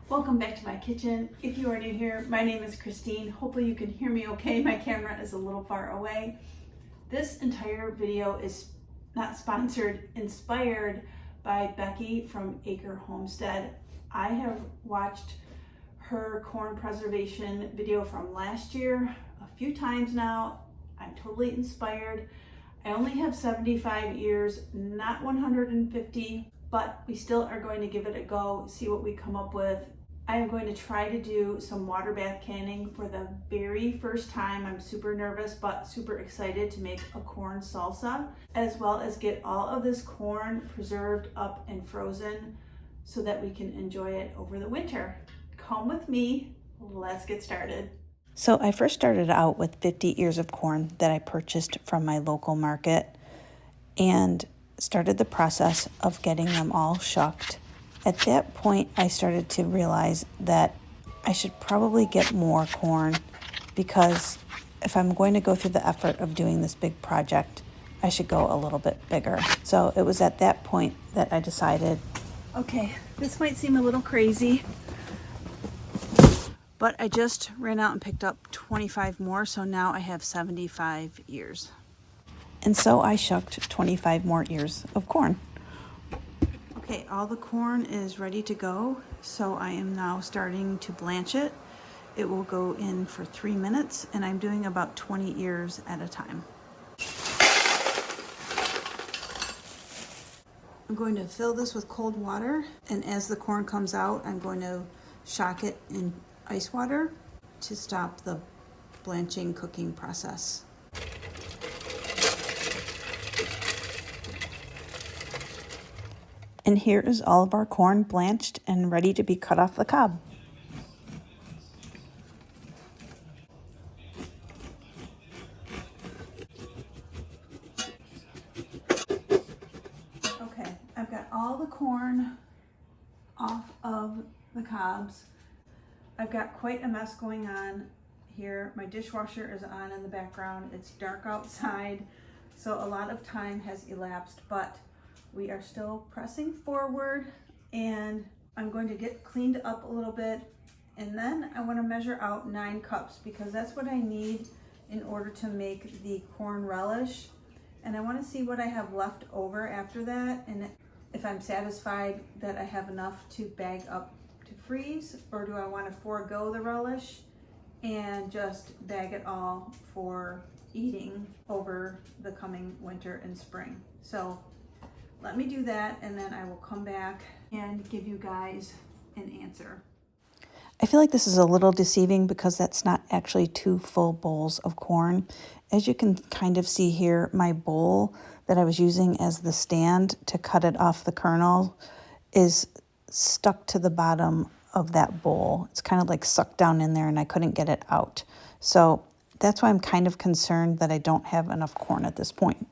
Welcome back to my kitchen. If you are new here, my name is Christine. Hopefully you can hear me okay. My camera is a little far away. This entire video is not sponsored, inspired by Becky from Acre Homestead. I have watched her corn preservation video from last year a few times now. I'm totally inspired. I only have 75 ears, not 150, but we still are going to give it a go, see what we come up with. I am going to try to do some water bath canning for the very first time. I'm super nervous, but super excited to make a corn salsa, as well as get all of this corn preserved up and frozen so that we can enjoy it over the winter. Come with me, let's get started. So I first started out with 50 ears of corn that I purchased from my local market and started the process of getting them all shucked. At that point, I started to realize that I should probably get more corn because if I'm going to go through the effort of doing this big project, I should go a little bit bigger. So it was at that point that I decided, okay, this might seem a little crazy, but I just ran out and picked up 25 more, so now I have 75 ears. And so I shucked 25 more ears of corn. Okay, all the corn is ready to go, so I am now starting to blanch it. It will go in for 3 minutes, and I'm doing about 20 ears at a time. I'm going to fill this with cold water, and as the corn comes out, I'm going to shock it in ice water to stop the blanching cooking process. And here is all of our corn blanched and ready to be cut off the cob. Okay, I've got all the corn off of the cobs. I've got quite a mess going on here. My dishwasher is on in the background. It's dark outside, so a lot of time has elapsed, but we are still pressing forward, and I'm going to get cleaned up a little bit, and then I want to measure out 9 cups because that's what I need in order to make the corn relish. And I want to see what I have left over after that, and if I'm satisfied that I have enough to bag up to freeze, or do I want to forego the relish and just bag it all for eating over the coming winter and spring. So let me do that, and then I will come back and give you guys an answer. I feel like this is a little deceiving because that's not actually 2 full bowls of corn. As you can kind of see here, my bowl that I was using as the stand to cut it off the kernel is stuck to the bottom of that bowl. It's kind of like sucked down in there and I couldn't get it out. So that's why I'm kind of concerned that I don't have enough corn at this point.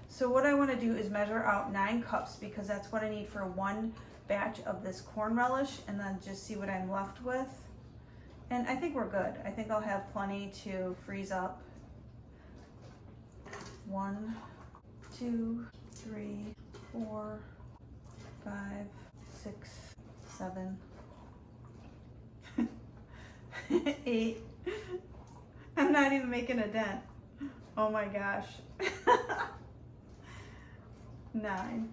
So what I want to do is measure out 9 cups because that's what I need for 1 batch of this corn relish, and then just see what I'm left with. And I think we're good. I think I'll have plenty to freeze up. 1, 2, 3, 4, 5, 6, 7, 8. I'm not even making a dent. Oh my gosh. 9.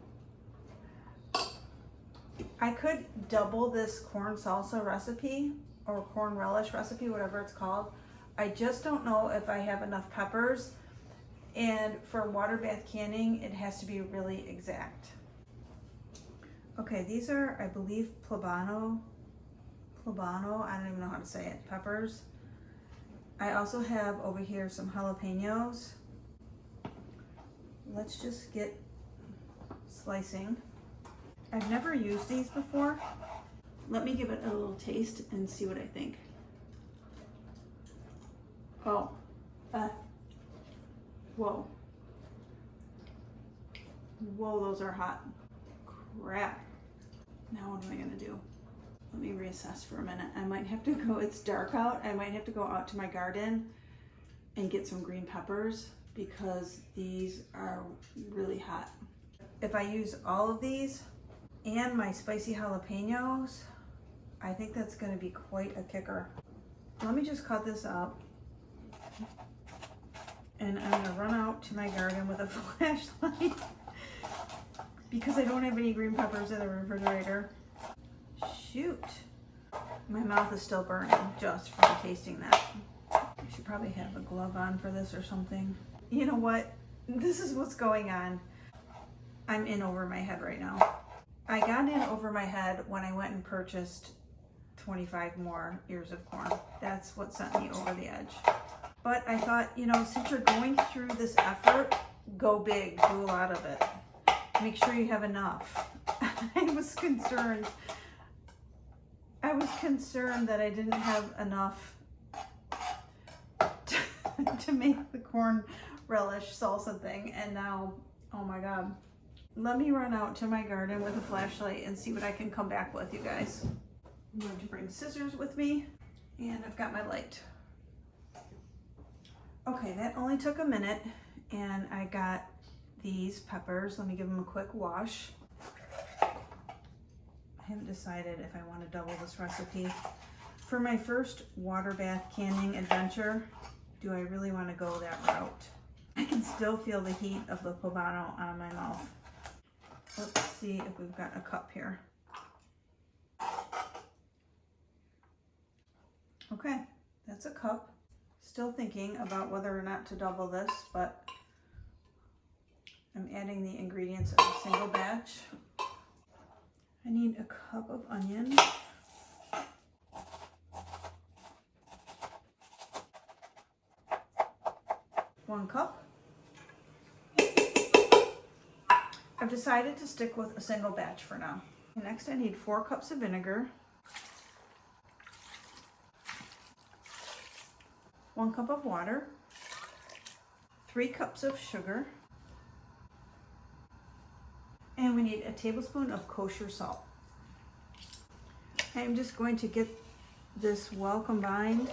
I could double this corn salsa recipe or corn relish recipe, whatever it's called. I just don't know if I have enough peppers, and for water bath canning it has to be really exact. Okay, these are, I believe, poblano, I don't even know how to say it, peppers. I also have over here some jalapenos. Let's just get slicing. I've never used these before. Let me give it a little taste and see what I think. Oh, whoa. Whoa, those are hot. Crap. Now what am I gonna do? Let me reassess for a minute. I might have to go, it's dark out, I might have to go out to my garden and get some green peppers because these are really hot. If I use all of these and my spicy jalapenos, I think that's gonna be quite a kicker. Let me just cut this up. And I'm gonna run out to my garden with a flashlight because I don't have any green peppers in the refrigerator. Shoot. My mouth is still burning just from tasting that. I should probably have a glove on for this or something. You know what? This is what's going on. I'm in over my head right now. I got in over my head when I went and purchased 25 more ears of corn. That's what sent me over the edge. But I thought, you know, since you're going through this effort, go big, do a lot of it. Make sure you have enough. I was concerned that I didn't have enough to make the corn relish salsa thing. And now, oh my God. Let me run out to my garden with a flashlight and see what I can come back with, you guys. I'm going to bring scissors with me, and I've got my light. Okay, that only took a minute, and I got these peppers. Let me give them a quick wash. I haven't decided if I want to double this recipe. For my first water bath canning adventure, do I really want to go that route? I can still feel the heat of the poblano on my mouth. Let's see if we've got a cup here. Okay, that's a cup. Still thinking about whether or not to double this, but I'm adding the ingredients of a single batch. I need a cup of onion. One cup. I've decided to stick with a single batch for now. Next, I need 4 cups of vinegar, 1 cup of water, 3 cups of sugar, and we need a tablespoon of kosher salt. I'm just going to get this well combined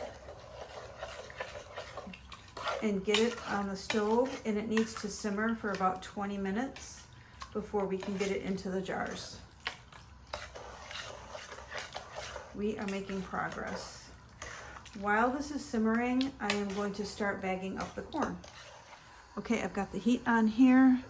and get it on the stove, and it needs to simmer for about 20 minutes before we can get it into the jars. We are making progress. While this is simmering, I am going to start bagging up the corn. Okay, I've got the heat on here.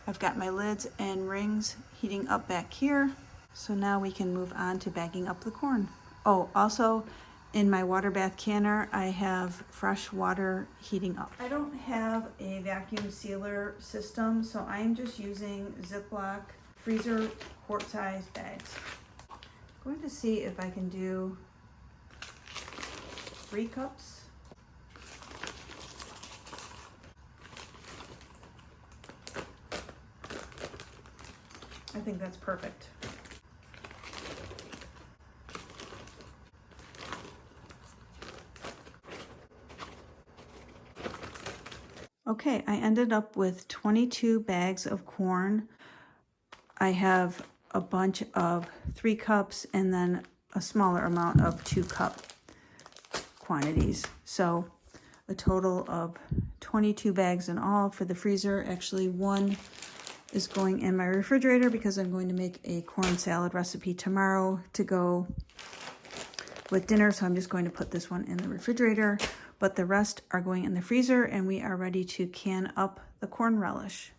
I've got my lids and rings heating up back here. So now we can move on to bagging up the corn. Oh, also in my water bath canner, I have fresh water heating up. I don't have a vacuum sealer system, so I'm just using Ziploc freezer quart-size bags. I'm going to see if I can do 3 cups. I think that's perfect. Okay, I ended up with 22 bags of corn. I have a bunch of 3 cups and then a smaller amount of 2 cup quantities. So a total of 22 bags in all for the freezer. Actually, 1 is going in my refrigerator because I'm going to make a corn salad recipe tomorrow to go with dinner. So I'm just going to put this one in the refrigerator, but the rest are going in the freezer, and we are ready to can up the corn relish.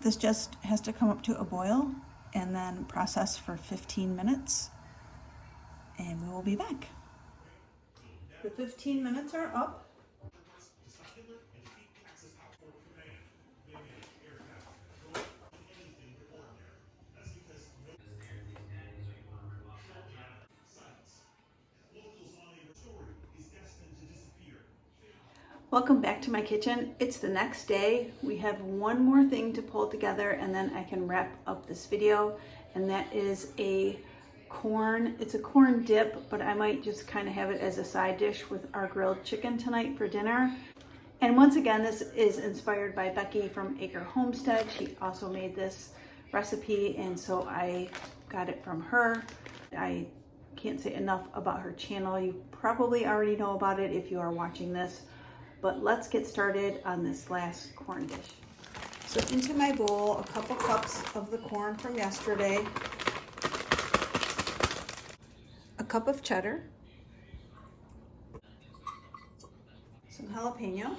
This just has to come up to a boil and then process for 15 minutes, and we will be back. The 15 minutes are up. Welcome back to my kitchen. It's the next day. We have one more thing to pull together and then I can wrap up this video, and that is it's a corn dip, but I might just kind of have it as a side dish with our grilled chicken tonight for dinner. And once again, this is inspired by Becky from Acre Homestead. She also made this recipe, and so I got it from her. I can't say enough about her channel. You probably already know about it if you are watching this. But let's get started on this last corn dish. So into my bowl, a couple cups of the corn from yesterday, a cup of cheddar, some jalapeno.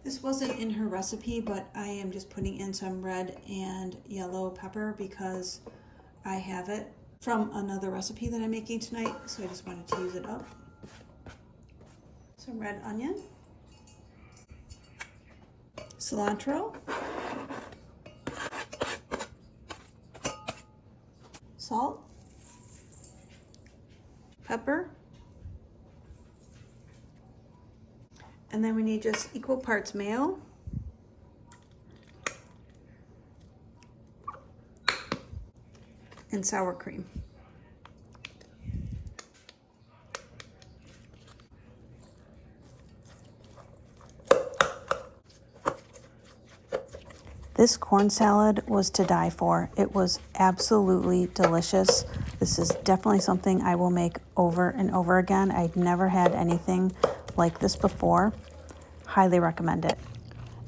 This wasn't in her recipe, but I am just putting in some red and yellow pepper because I have it from another recipe that I'm making tonight, so I just wanted to use it up. Some red onion, cilantro, salt, pepper, and then we need just equal parts mayo, and sour cream. This corn salad was to die for. It was absolutely delicious. This is definitely something I will make over and over again. I'd never had anything like this before. Highly recommend it.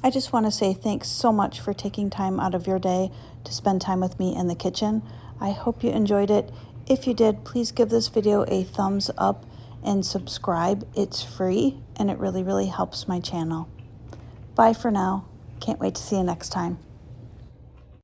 I just want to say thanks so much for taking time out of your day to spend time with me in the kitchen. I hope you enjoyed it. If you did, please give this video a thumbs up and subscribe. It's free and it really, really helps my channel. Bye for now. Can't wait to see you next time.